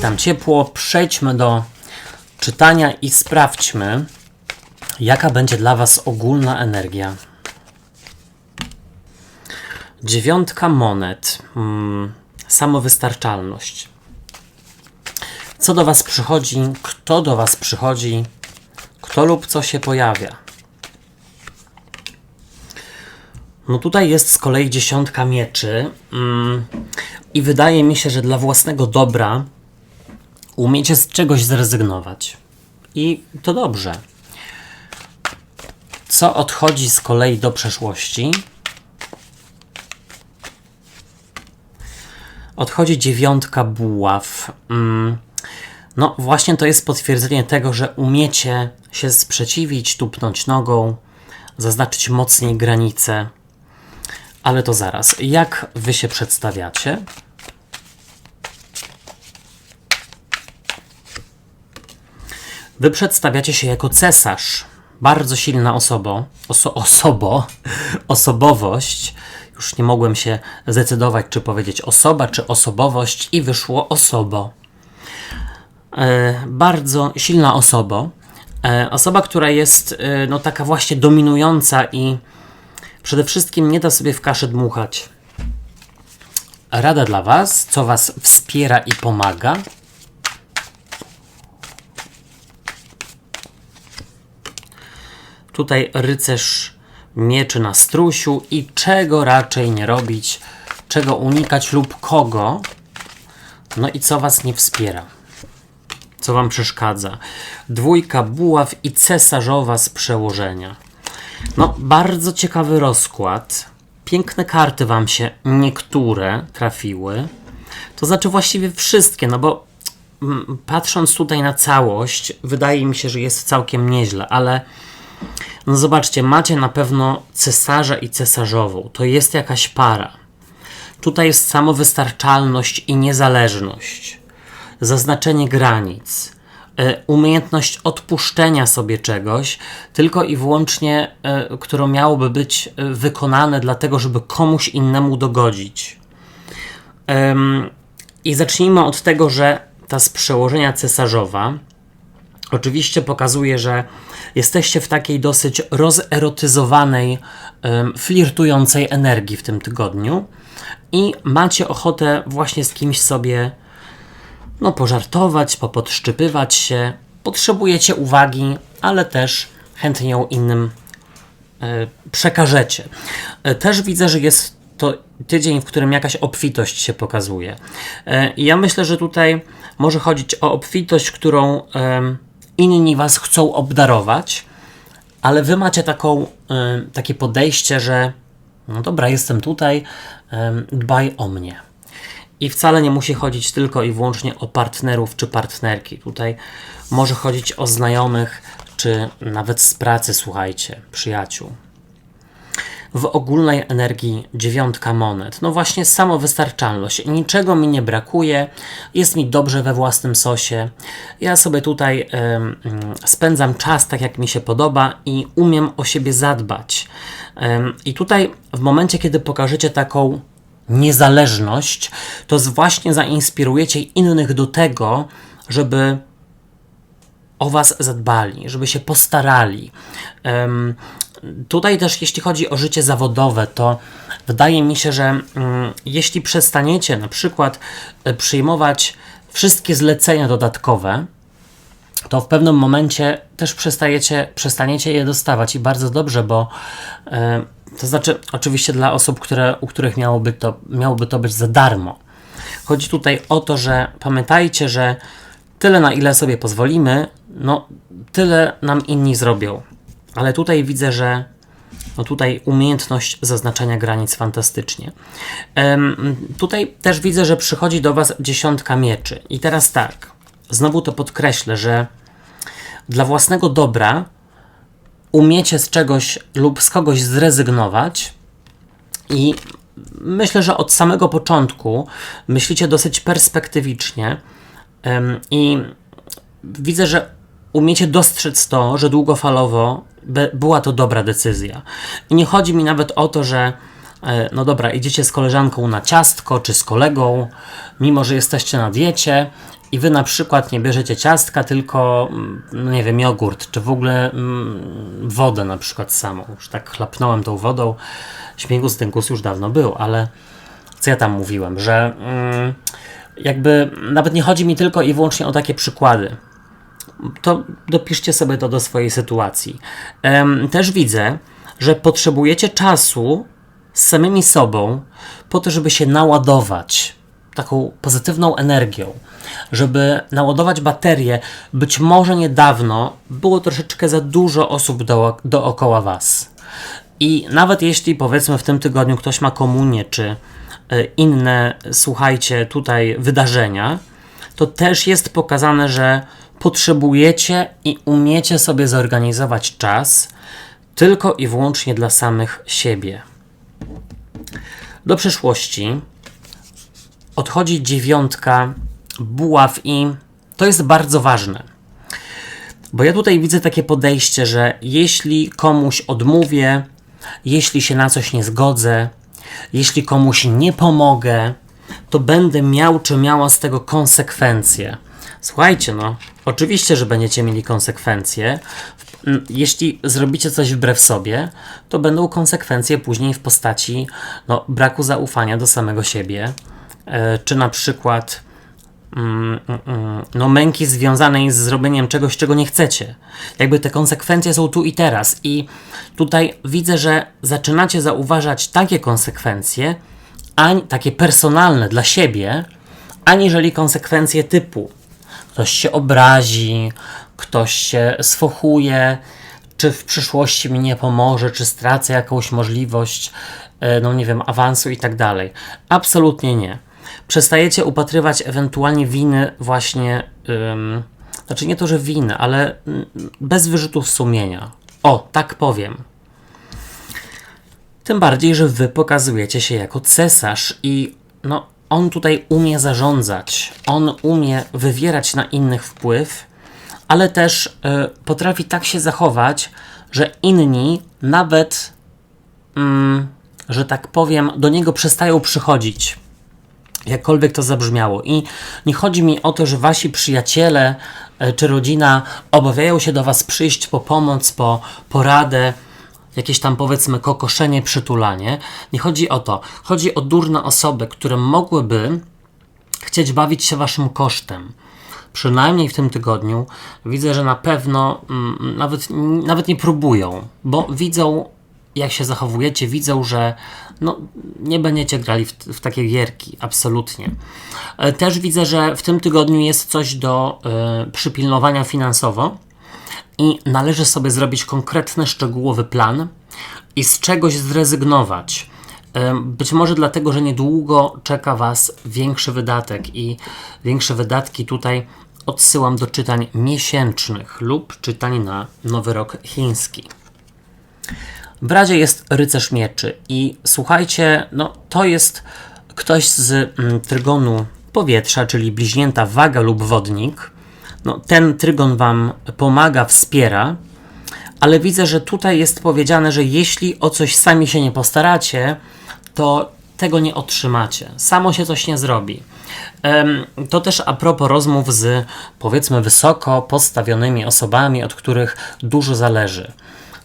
Witam ciepło. Przejdźmy do czytania i sprawdźmy, jaka będzie dla Was ogólna energia. 9 monet. Samowystarczalność. Co do Was przychodzi? Kto do Was przychodzi? Kto lub co się pojawia? No tutaj jest z kolei 10 mieczy i wydaje mi się, że dla własnego dobra umiecie z czegoś zrezygnować. I to dobrze. Co odchodzi z kolei do przeszłości? Odchodzi 9 buław. No właśnie to jest potwierdzenie tego, że umiecie się sprzeciwić, tupnąć nogą, zaznaczyć mocniej granice. Ale to zaraz. Jak Wy się przedstawiacie? Wy przedstawiacie się jako cesarz. Bardzo silna osobowość. Już nie mogłem się zdecydować, czy powiedzieć osoba, czy osobowość i wyszło osobo. Bardzo silna osoba. Osoba, która jest no taka właśnie dominująca i przede wszystkim nie da sobie w kaszę dmuchać. Rada dla Was, co Was wspiera i pomaga. Tutaj rycerz mieczy na strusiu i czego raczej nie robić, czego unikać lub kogo. No i co Was nie wspiera. Co Wam przeszkadza. 2 buław i cesarzowa z przełożenia. No, bardzo ciekawy rozkład. Piękne karty Wam się niektóre trafiły. To znaczy właściwie wszystkie, no bo patrząc tutaj na całość, wydaje mi się, że jest całkiem nieźle, ale no zobaczcie, macie na pewno cesarza i cesarzową. To jest jakaś para. Tutaj jest samowystarczalność i niezależność. Zaznaczenie granic. Umiejętność odpuszczenia sobie czegoś, tylko i wyłącznie, które miałoby być wykonane dlatego, żeby komuś innemu dogodzić. I zacznijmy od tego, że ta z przełożenia cesarzowa oczywiście pokazuje, że jesteście w takiej dosyć rozerotyzowanej, flirtującej energii w tym tygodniu i macie ochotę właśnie z kimś sobie pożartować, popodszczypywać się. Potrzebujecie uwagi, ale też chętnie ją innym przekażecie. Też widzę, że jest to tydzień, w którym jakaś obfitość się pokazuje. I ja myślę, że tutaj może chodzić o obfitość, którą inni Was chcą obdarować, ale Wy macie takie podejście, że no dobra, jestem tutaj, dbaj o mnie. I wcale nie musi chodzić tylko i wyłącznie o partnerów czy partnerki. Tutaj może chodzić o znajomych, czy nawet z pracy, słuchajcie, przyjaciół. W ogólnej energii 9 monet. No właśnie samowystarczalność. Niczego mi nie brakuje, jest mi dobrze we własnym sosie. Ja sobie tutaj spędzam czas tak, jak mi się podoba i umiem o siebie zadbać. I tutaj w momencie, kiedy pokażecie taką niezależność, to właśnie zainspirujecie innych do tego, żeby o Was zadbali, żeby się postarali. Tutaj też jeśli chodzi o życie zawodowe, to wydaje mi się, że jeśli przestaniecie na przykład przyjmować wszystkie zlecenia dodatkowe, to w pewnym momencie też przestaniecie je dostawać i bardzo dobrze, bo to znaczy oczywiście dla osób, u których miałoby to być za darmo. Chodzi tutaj o to, że pamiętajcie, że tyle na ile sobie pozwolimy, no tyle nam inni zrobią. Ale tutaj widzę, że tutaj umiejętność zaznaczania granic fantastycznie. Tutaj też widzę, że przychodzi do Was 10 mieczy. I teraz tak, znowu to podkreślę, że dla własnego dobra umiecie z czegoś lub z kogoś zrezygnować i myślę, że od samego początku myślicie dosyć perspektywicznie i widzę, że umiecie dostrzec to, że długofalowo była to dobra decyzja. I nie chodzi mi nawet o to, że no dobra, idziecie z koleżanką na ciastko, czy z kolegą, mimo że jesteście na diecie i wy na przykład nie bierzecie ciastka, tylko, no nie wiem, jogurt, czy w ogóle wodę na przykład samą. Już tak chlapnąłem tą wodą, śmigus dynkus już dawno był, ale co ja tam mówiłem, że jakby nawet nie chodzi mi tylko i wyłącznie o takie przykłady. To dopiszcie sobie to do swojej sytuacji. Też widzę, że potrzebujecie czasu z samymi sobą po to, żeby się naładować taką pozytywną energią, żeby naładować baterię. Być może niedawno było troszeczkę za dużo osób dookoła was. I nawet jeśli powiedzmy w tym tygodniu ktoś ma komunię, czy inne, słuchajcie, tutaj wydarzenia, to też jest pokazane, że potrzebujecie i umiecie sobie zorganizować czas tylko i wyłącznie dla samych siebie. Do przyszłości odchodzi 9 buław i to jest bardzo ważne. Bo ja tutaj widzę takie podejście, że jeśli komuś odmówię, jeśli się na coś nie zgodzę, jeśli komuś nie pomogę, to będę miał czy miała z tego konsekwencje. Słuchajcie, no, oczywiście, że będziecie mieli konsekwencje. Jeśli zrobicie coś wbrew sobie, to będą konsekwencje później w postaci braku zaufania do samego siebie, czy na przykład męki związanej z zrobieniem czegoś, czego nie chcecie. Jakby te konsekwencje są tu i teraz i tutaj widzę, że zaczynacie zauważać takie konsekwencje, takie personalne dla siebie, aniżeli konsekwencje typu ktoś się obrazi, ktoś się sfochuje, czy w przyszłości mi nie pomoże, czy stracę jakąś możliwość, nie wiem, awansu i tak dalej. Absolutnie nie. Przestajecie upatrywać ewentualnie winy właśnie, znaczy nie to, że winy, ale bez wyrzutów sumienia. O, tak powiem. Tym bardziej, że wy pokazujecie się jako cesarz i on tutaj umie zarządzać, on umie wywierać na innych wpływ, ale też potrafi tak się zachować, że inni nawet, że tak powiem, do niego przestają przychodzić. Jakkolwiek to zabrzmiało. I nie chodzi mi o to, że wasi przyjaciele czy rodzina obawiają się do was przyjść po pomoc, po poradę, jakieś tam powiedzmy kokoszenie, przytulanie. Nie chodzi o to. Chodzi o durne osoby, które mogłyby chcieć bawić się waszym kosztem. Przynajmniej w tym tygodniu widzę, że na pewno nawet nie próbują, bo widzą, jak się zachowujecie, widzą, że nie będziecie grali w takie gierki, absolutnie. Też widzę, że w tym tygodniu jest coś do przypilnowania finansowo i należy sobie zrobić konkretny, szczegółowy plan i z czegoś zrezygnować. Być może dlatego, że niedługo czeka was większy wydatek i większe wydatki tutaj odsyłam do czytań miesięcznych lub czytań na Nowy Rok Chiński. W razie jest rycerz mieczy i słuchajcie, to jest ktoś z trygonu powietrza, czyli bliźnięta waga lub wodnik. Ten trygon wam pomaga, wspiera, ale widzę, że tutaj jest powiedziane, że jeśli o coś sami się nie postaracie, to tego nie otrzymacie. Samo się coś nie zrobi. To też a propos rozmów z, powiedzmy, wysoko postawionymi osobami, od których dużo zależy.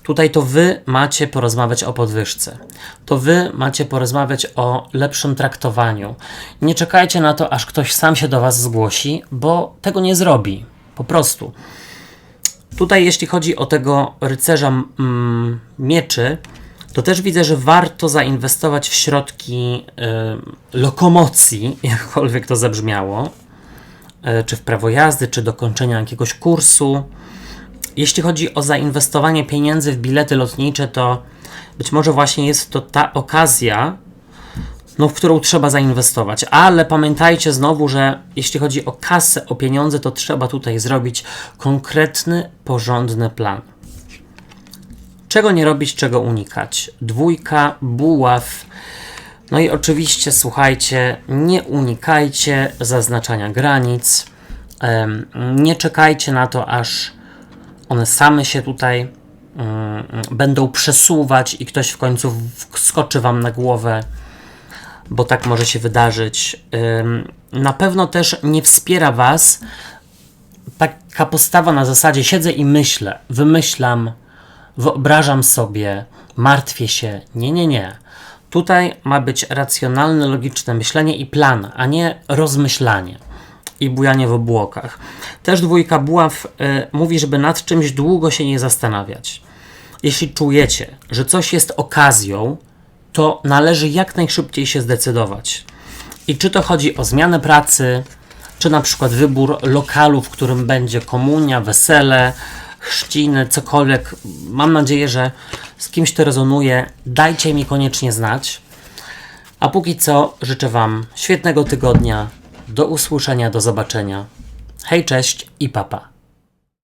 Tutaj to wy macie porozmawiać o podwyżce. To wy macie porozmawiać o lepszym traktowaniu. Nie czekajcie na to, aż ktoś sam się do was zgłosi, bo tego nie zrobi. Po prostu. Tutaj jeśli chodzi o tego rycerza mieczy, to też widzę, że warto zainwestować w środki lokomocji, jakkolwiek to zabrzmiało, czy w prawo jazdy, czy dokończenia jakiegoś kursu. Jeśli chodzi o zainwestowanie pieniędzy w bilety lotnicze, to być może właśnie jest to ta okazja, w którą trzeba zainwestować. Ale pamiętajcie znowu, że jeśli chodzi o kasę, o pieniądze, to trzeba tutaj zrobić konkretny, porządny plan. Czego nie robić, czego unikać? 2 buław. I oczywiście, słuchajcie, nie unikajcie zaznaczania granic. Nie czekajcie na to, aż one same się tutaj będą przesuwać i ktoś w końcu skoczy wam na głowę, bo tak może się wydarzyć. Na pewno też nie wspiera was taka postawa na zasadzie siedzę i myślę, wymyślam, wyobrażam sobie, martwię się. Nie. Tutaj ma być racjonalne, logiczne myślenie i plan, a nie rozmyślanie i bujanie w obłokach. Też dwójka buław mówi, żeby nad czymś długo się nie zastanawiać. Jeśli czujecie, że coś jest okazją, to należy jak najszybciej się zdecydować. I czy to chodzi o zmianę pracy, czy na przykład wybór lokalu, w którym będzie komunia, wesele, chrzciny, cokolwiek. Mam nadzieję, że z kimś to rezonuje. Dajcie mi koniecznie znać. A póki co życzę wam świetnego tygodnia. Do usłyszenia, do zobaczenia. Hej, cześć i papa.